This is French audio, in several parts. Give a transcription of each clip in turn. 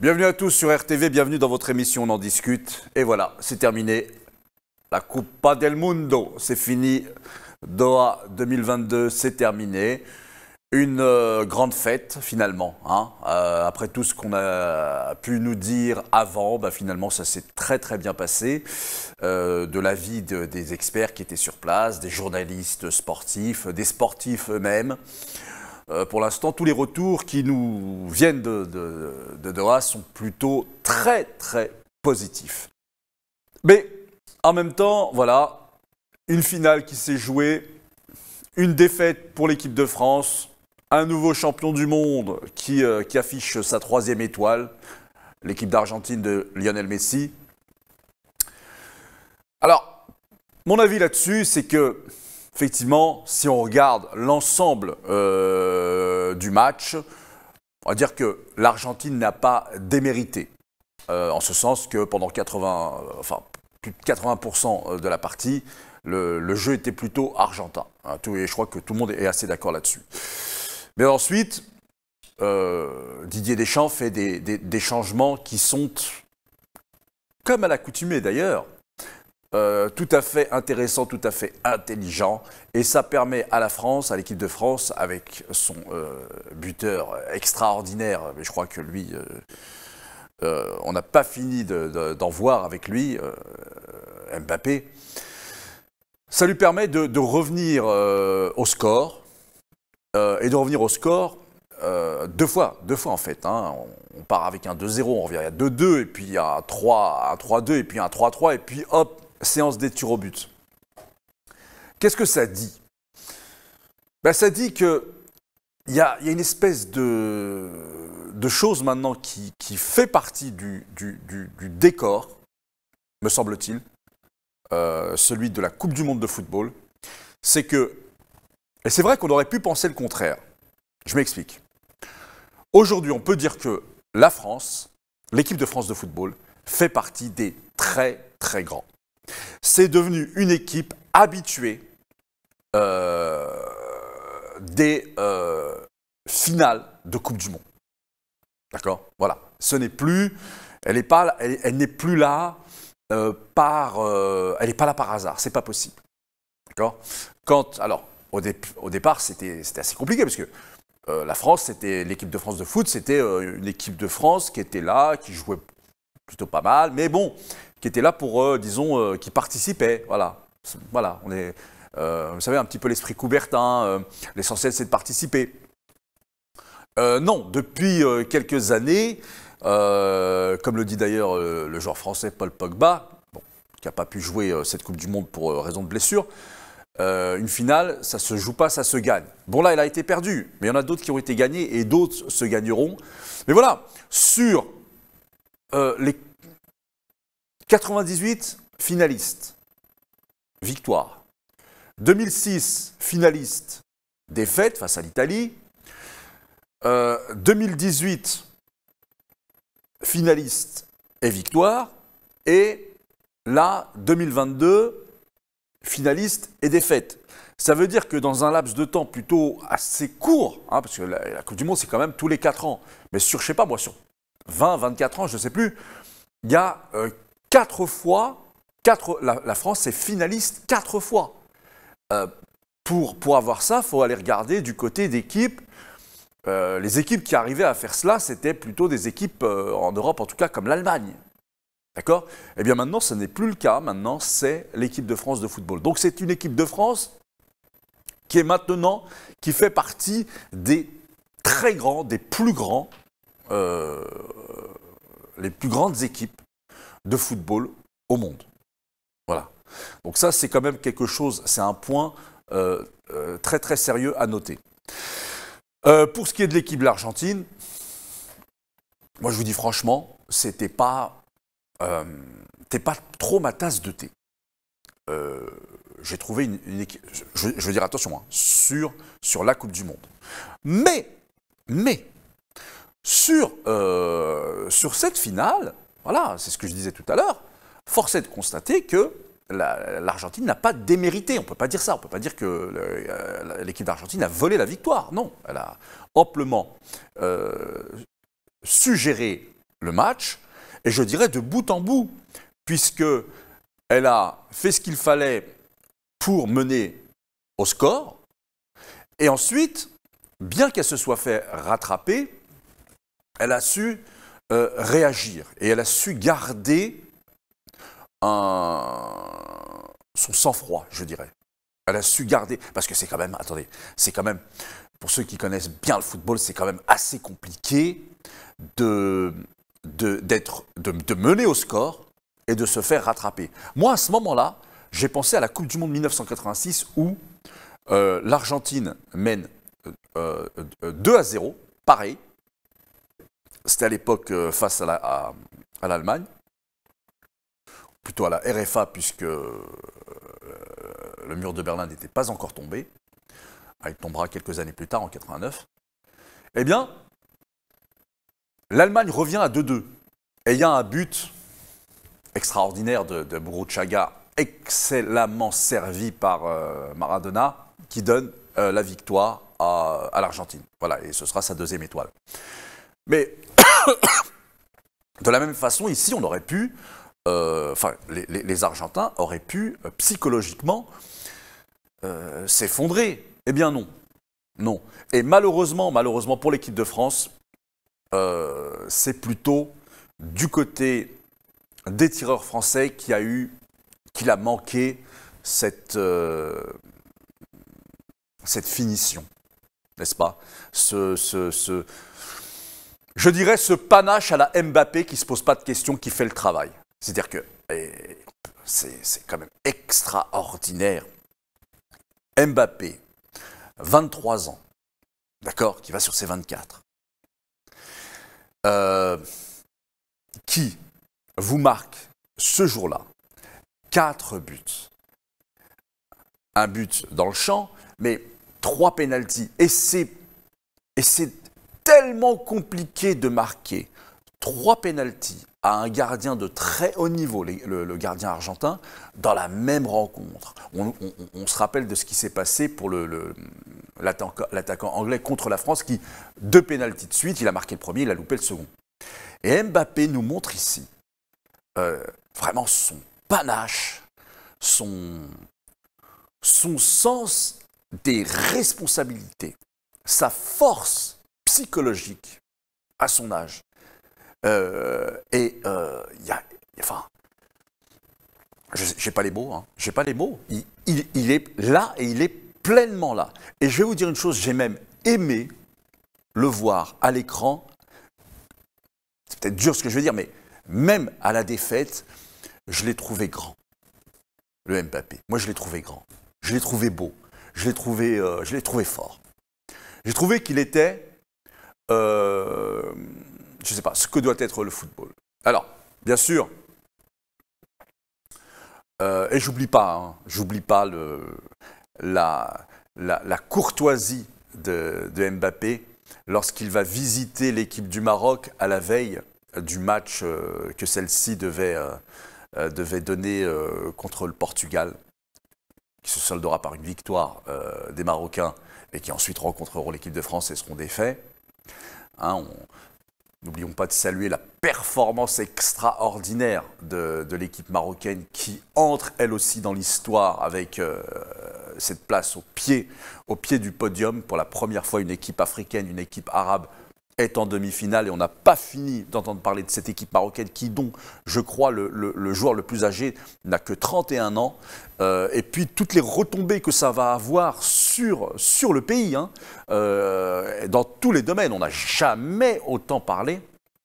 Bienvenue à tous sur RTV, bienvenue dans votre émission On en discute. Et voilà, c'est terminé. La Copa del Mundo, c'est fini. Doha 2022, c'est terminé. Une grande fête finalement. Après tout ce qu'on a pu nous dire avant, finalement ça s'est très très bien passé. De l'avis des experts qui étaient sur place, des journalistes sportifs, des sportifs eux-mêmes. Pour l'instant, tous les retours qui nous viennent de Doha sont plutôt très très positifs. Mais en même temps, voilà, une finale qui s'est jouée, une défaite pour l'équipe de France, un nouveau champion du monde qui affiche sa 3e étoile, l'équipe d'Argentine de Lionel Messi. Alors, mon avis là-dessus, c'est que effectivement, si on regarde l'ensemble du match, on va dire que l'Argentine n'a pas démérité. En ce sens que pendant plus de 80% de la partie, le jeu était plutôt argentin. Et je crois que tout le monde est assez d'accord là-dessus. Mais ensuite, Didier Deschamps fait des changements qui sont, comme à l'accoutumée d'ailleurs, tout à fait intéressant, tout à fait intelligent. Et ça permet à la France, à l'équipe de France, avec son buteur extraordinaire, mais je crois que lui, on n'a pas fini d'en voir avec lui, Mbappé. Ça lui permet de revenir au score, et de revenir au score deux fois en fait. On part avec un 2-0, on revient à 2-2, et puis un 3-2, et puis un 3-3, et puis hop, séance des tirs au but. Qu'est-ce que ça dit? Ça dit qu'il y a une espèce de chose maintenant qui fait partie du décor, me semble-t-il, celui de la Coupe du Monde de football. C'est que, et c'est vrai qu'on aurait pu penser le contraire, je m'explique. Aujourd'hui, on peut dire que la France, l'équipe de France de football, fait partie des très très grands. C'est devenu une équipe habituée des finales de Coupe du Monde. D'accord? Voilà. Ce n'est plus, elle n'est plus là elle n'est pas là par hasard. C'est pas possible. D'accord? Alors, au départ, c'était assez compliqué parce que la France, l'équipe de France de foot, c'était une équipe de France qui était là, qui jouait plutôt pas mal, mais bon, qui était là pour, disons, qui participait. Voilà, on est, vous savez, un petit peu l'esprit Coubertin. L'essentiel, c'est de participer. Non, depuis quelques années, comme le dit d'ailleurs le joueur français Paul Pogba, qui n'a pas pu jouer cette Coupe du Monde pour raison de blessure, une finale, ça se joue pas, ça se gagne. Bon là, elle a été perdue, mais il y en a d'autres qui ont été gagnés et d'autres se gagneront. Mais voilà, sur les 98 finalistes, victoire. 2006 finalistes, défaite face à l'Italie. 2018 finalistes et victoire. Et là, 2022 finalistes et défaite. Ça veut dire que dans un laps de temps plutôt assez court, parce que la Coupe du Monde, c'est quand même tous les 4 ans, mais sur, je sais pas moi, sur 20, 24 ans, je ne sais plus, il y a 4 fois, la France est finaliste 4 fois. Pour avoir ça, il faut aller regarder du côté d'équipes. Les équipes qui arrivaient à faire cela, c'était plutôt des équipes en Europe, en tout cas comme l'Allemagne. D'accord? Eh bien maintenant, ce n'est plus le cas. Maintenant, c'est l'équipe de France de football. Donc c'est une équipe de France qui fait partie des très grands, des plus grands, les plus grandes équipes de football au monde. Voilà. Donc ça, c'est quand même quelque chose, c'est un point très très sérieux à noter. Pour ce qui est de l'équipe de l'Argentine, moi je vous dis franchement, c'était pas trop ma tasse de thé. J'ai trouvé une équipe, je veux dire attention, sur la Coupe du Monde. Mais sur cette finale, voilà, c'est ce que je disais tout à l'heure, force est de constater que l'Argentine n'a pas démérité. On ne peut pas dire ça. On ne peut pas dire que l'équipe d'Argentine a volé la victoire. Non, elle a amplement su gérer le match, et je dirais de bout en bout, puisqu'elle a fait ce qu'il fallait pour mener au score, et ensuite, bien qu'elle se soit fait rattraper, elle a su réagir, et elle a su garder son sang-froid, je dirais. Elle a su garder, parce que c'est quand même, attendez, c'est quand même, pour ceux qui connaissent bien le football, c'est quand même assez compliqué de mener au score et de se faire rattraper. Moi, à ce moment-là, j'ai pensé à la Coupe du Monde 1986 où l'Argentine mène 2-0, pareil. C'était à l'époque face à l'Allemagne, plutôt à la RFA, puisque le mur de Berlin n'était pas encore tombé. Il tombera quelques années plus tard, en 89. Eh bien, l'Allemagne revient à 2-2. Et il y a un but extraordinaire de Burruchaga, excellemment servi par Maradona, qui donne la victoire à l'Argentine. Voilà, et ce sera sa deuxième étoile. Mais de la même façon, ici, on aurait pu, les Argentins auraient pu psychologiquement s'effondrer. Eh bien non, non. Et malheureusement pour l'équipe de France, c'est plutôt du côté des tireurs français qu'il a manqué cette finition, n'est-ce pas? Je dirais ce panache à la Mbappé qui ne se pose pas de questions, qui fait le travail. C'est-à-dire que c'est quand même extraordinaire. Mbappé, 23 ans, d'accord, qui va sur ses 24, qui vous marque ce jour-là 4 buts. Un but dans le champ, mais 3 pénaltys. Et c'est tellement compliqué de marquer 3 pénaltys à un gardien de très haut niveau, le gardien argentin, dans la même rencontre. On se rappelle de ce qui s'est passé pour l'attaquant anglais contre la France, qui, 2 pénaltys de suite, il a marqué le premier, il a loupé le second. Et Mbappé nous montre ici vraiment son panache, son sens des responsabilités, sa force psychologique à son âge. Enfin, j'ai pas les mots, hein. J'ai pas les mots. Il est là et il est pleinement là. Et je vais vous dire une chose, j'ai même aimé le voir à l'écran. C'est peut-être dur ce que je veux dire, mais même à la défaite, je l'ai trouvé grand, le Mbappé. Moi, je l'ai trouvé grand. Je l'ai trouvé beau. Je l'ai trouvé fort. J'ai trouvé qu'il était, je ne sais pas, ce que doit être le football. Alors, bien sûr, et j'oublie pas la courtoisie de Mbappé lorsqu'il va visiter l'équipe du Maroc à la veille du match que celle-ci devait donner contre le Portugal, qui se soldera par une victoire des Marocains et qui ensuite rencontreront l'équipe de France et seront défaits. Hein, n'oublions pas de saluer la performance extraordinaire de l'équipe marocaine qui entre elle aussi dans l'histoire avec cette place au pied du podium. Pour la première fois, une équipe africaine, une équipe arabe est en demi-finale et on n'a pas fini d'entendre parler de cette équipe marocaine qui, dont je crois le joueur le plus âgé n'a que 31 ans. Et puis toutes les retombées que ça va avoir sur le pays, hein, dans tous les domaines. On n'a jamais autant parlé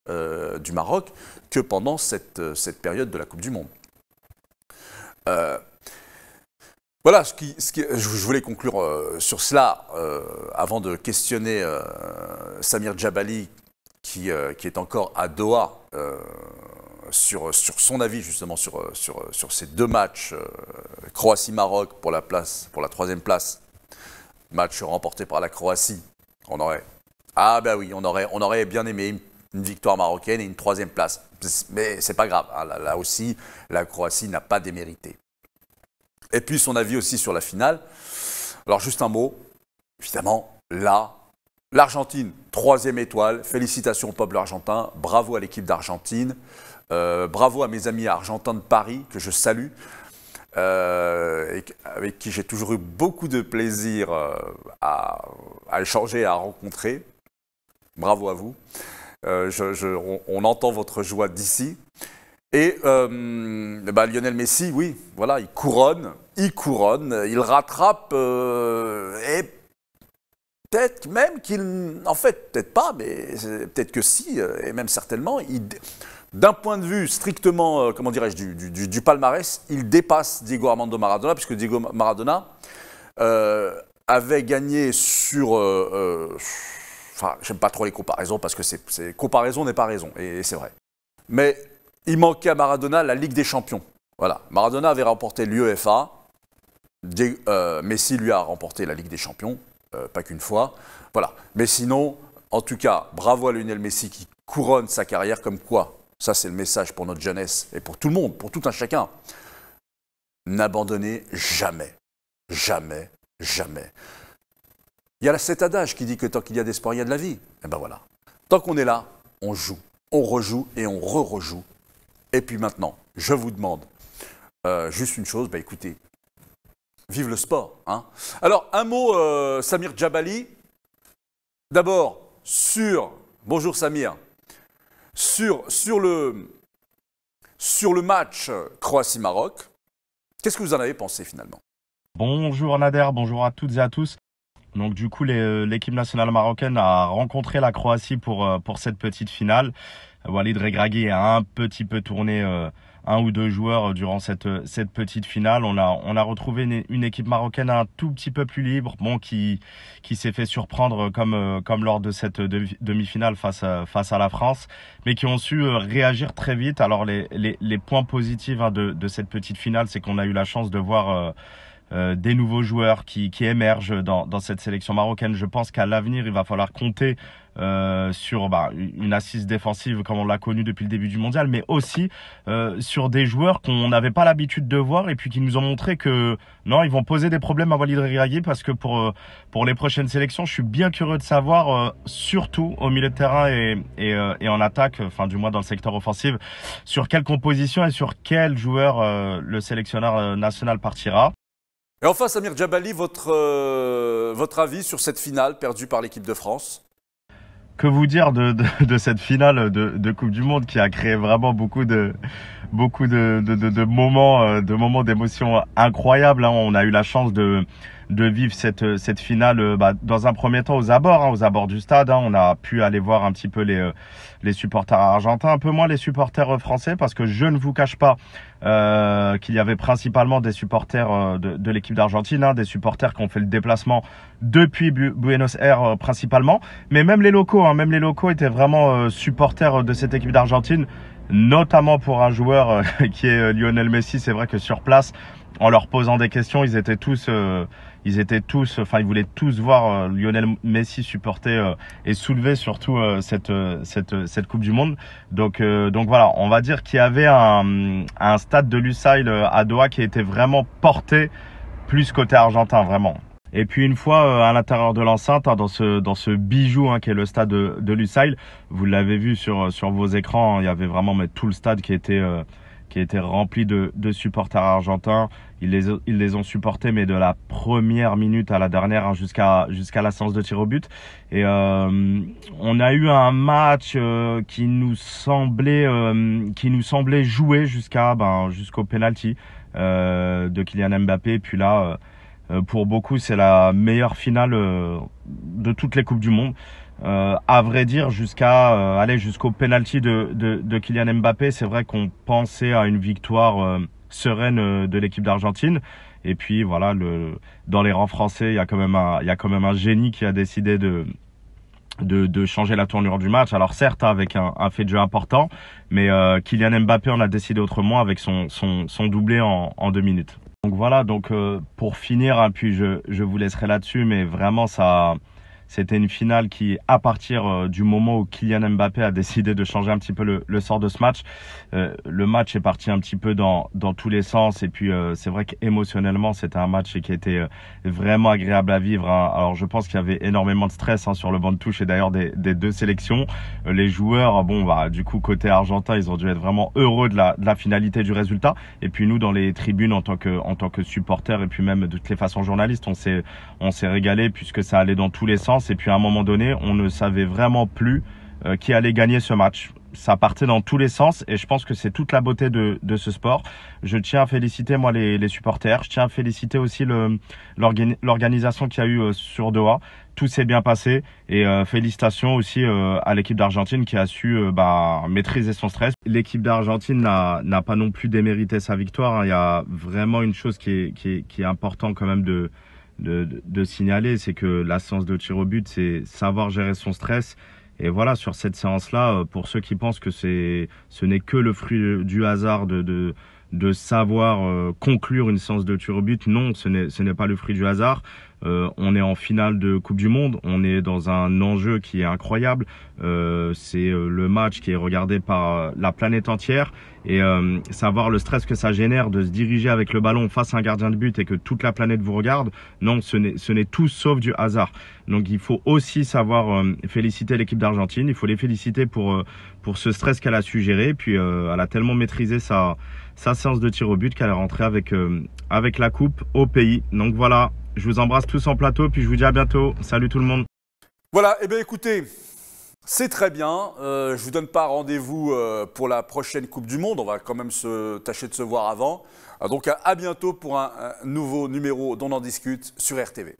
du Maroc que pendant cette période de la Coupe du Monde. Voilà, je voulais conclure sur cela avant de questionner Samir Djabali qui est encore à Doha sur son avis justement sur ces 2 matchs Croatie-Maroc pour la 3e place, match remporté par la Croatie. On aurait bien aimé une victoire marocaine et une 3e place, mais c'est pas grave, hein, là aussi la Croatie n'a pas démérité. Et puis son avis aussi sur la finale. Alors juste un mot, évidemment, là, l'Argentine, 3e étoile. Félicitations au peuple argentin. Bravo à l'équipe d'Argentine. Bravo à mes amis argentins de Paris, que je salue. Avec qui j'ai toujours eu beaucoup de plaisir à échanger, à rencontrer. Bravo à vous. On entend votre joie d'ici. Et Lionel Messi, oui, voilà, il couronne, il rattrape, et peut-être même qu'il, en fait, peut-être pas, mais peut-être que si, et même certainement, d'un point de vue strictement, comment dirais-je, du palmarès, il dépasse Diego Armando Maradona, puisque Diego Maradona avait gagné sur... Enfin, j'aime pas trop les comparaisons, parce que comparaison n'est pas raison, et c'est vrai. Mais il manquait à Maradona la Ligue des Champions. Voilà. Maradona avait remporté l'UEFA, Messi lui a remporté la Ligue des Champions, pas qu'une fois. Voilà. Mais sinon, en tout cas, bravo à Lionel Messi qui couronne sa carrière comme quoi. Ça, c'est le message pour notre jeunesse et pour tout le monde, pour tout un chacun. N'abandonnez jamais, jamais, jamais. Il y a cet adage qui dit que tant qu'il y a d'espoir, il y a de la vie. Et ben voilà. Tant qu'on est là, on joue, on rejoue et on rejoue. Et puis maintenant, je vous demande juste une chose, bah écoutez, vive le sport. Hein. Alors, un mot, Samir Djabali. D'abord, bonjour Samir, sur le match Croatie-Maroc, qu'est-ce que vous en avez pensé finalement? Bonjour Nader, bonjour à toutes et à tous. Donc du coup, l'équipe nationale marocaine a rencontré la Croatie pour cette petite finale. Walid Regragui a un petit peu tourné un ou deux joueurs durant cette petite finale. On a retrouvé une équipe marocaine un tout petit peu plus libre, bon, qui s'est fait surprendre comme lors de cette demi-finale face à la France, mais qui ont su réagir très vite. Alors les points positifs de cette petite finale, c'est qu'on a eu la chance de voir des nouveaux joueurs qui émergent dans cette sélection marocaine. Je pense qu'à l'avenir, il va falloir compter sur une assise défensive comme on l'a connu depuis le début du mondial, mais aussi sur des joueurs qu'on n'avait pas l'habitude de voir et puis qui nous ont montré que non, ils vont poser des problèmes à Walid Regragui, parce que pour les prochaines sélections, je suis bien curieux de savoir, surtout au milieu de terrain et en attaque, enfin du moins dans le secteur offensif, sur quelle composition et sur quel joueur le sélectionneur national partira. Et enfin, Samir Djabali, votre avis sur cette finale perdue par l'équipe de France? Que vous dire de cette finale de Coupe du Monde qui a créé vraiment beaucoup de moments d'émotion incroyables. Hein. On a eu la chance de vivre cette finale dans un premier temps aux abords du stade. Hein. On a pu aller voir un petit peu les supporters argentins, un peu moins les supporters français, parce que je ne vous cache pas qu'il y avait principalement des supporters de l'équipe d'Argentine, hein, des supporters qui ont fait le déplacement depuis Buenos Aires principalement, mais même les locaux étaient vraiment supporters de cette équipe d'Argentine, notamment pour un joueur qui est Lionel Messi. C'est vrai que sur place, en leur posant des questions, ils voulaient tous voir Lionel Messi supporter et soulever surtout cette Coupe du Monde. Donc voilà, on va dire qu'il y avait un stade de Lusail à Doha qui était vraiment porté plus côté argentin, vraiment. Et puis une fois à l'intérieur de l'enceinte, hein, dans ce bijou, hein, qui est le stade de Lusail, vous l'avez vu sur vos écrans, hein, il y avait vraiment tout le stade qui était rempli de supporters argentins. Ils les ont supportés, mais de la première minute à la dernière, hein, jusqu'à la séance de tir au but. Et on a eu un match qui nous semblait joué jusqu'au penalty de Kylian Mbappé. Puis là, pour beaucoup, c'est la meilleure finale de toutes les Coupes du Monde. À vrai dire, jusqu'au penalty de Kylian Mbappé, c'est vrai qu'on pensait à une victoire sereine de l'équipe d'Argentine. Et puis voilà, dans les rangs français, il y a quand même un génie qui a décidé de changer la tournure du match. Alors certes, avec un fait de jeu important, mais Kylian Mbappé en a décidé autrement avec son doublé en 2 minutes. Donc voilà, pour finir, hein, puis je vous laisserai là-dessus, mais vraiment ça C'était une finale qui, à partir du moment où Kylian Mbappé a décidé de changer un petit peu le sort de ce match, le match est parti un petit peu dans tous les sens. Et puis, c'est vrai qu'émotionnellement, c'était un match qui était vraiment agréable à vivre, hein. Alors, je pense qu'il y avait énormément de stress, hein, sur le banc de touche et d'ailleurs des deux sélections. Les joueurs, bon, bah, du coup, côté argentin, ils ont dû être vraiment heureux de la finalité du résultat. Et puis, nous, dans les tribunes, en tant que supporters et puis même de toutes les façons journalistes, on s'est régalé puisque ça allait dans tous les sens. Et puis, à un moment donné, on ne savait vraiment plus qui allait gagner ce match. Ça partait dans tous les sens et je pense que c'est toute la beauté de ce sport. Je tiens à féliciter moi les supporters. Je tiens à féliciter aussi l'organisation qu'il y a eu sur Doha. Tout s'est bien passé et félicitations aussi à l'équipe d'Argentine qui a su maîtriser son stress. L'équipe d'Argentine n'a pas non plus démérité sa victoire, hein. Il y a vraiment une chose qui est important quand même de signaler, c'est que la séance de tir au but, c'est savoir gérer son stress. Et voilà, sur cette séance-là, pour ceux qui pensent que ce n'est que le fruit du hasard de savoir conclure une séance de tir au but, non, ce n'est pas le fruit du hasard. On est en finale de Coupe du Monde, on est dans un enjeu qui est incroyable. C'est le match qui est regardé par la planète entière. Et savoir le stress que ça génère de se diriger avec le ballon face à un gardien de but et que toute la planète vous regarde, non, ce n'est tout sauf du hasard. Donc il faut aussi savoir féliciter l'équipe d'Argentine, il faut les féliciter pour ce stress qu'elle a su gérer. Puis elle a tellement maîtrisé sa séance de tir au but qu'elle est rentrée avec la coupe au pays. Donc voilà, je vous embrasse tous en plateau, puis je vous dis à bientôt. Salut tout le monde. Voilà, eh bien écoutez, c'est très bien. Je ne vous donne pas rendez-vous pour la prochaine Coupe du Monde. On va quand même tâcher de se voir avant. Donc à bientôt pour un nouveau numéro d'On en discute sur RTV.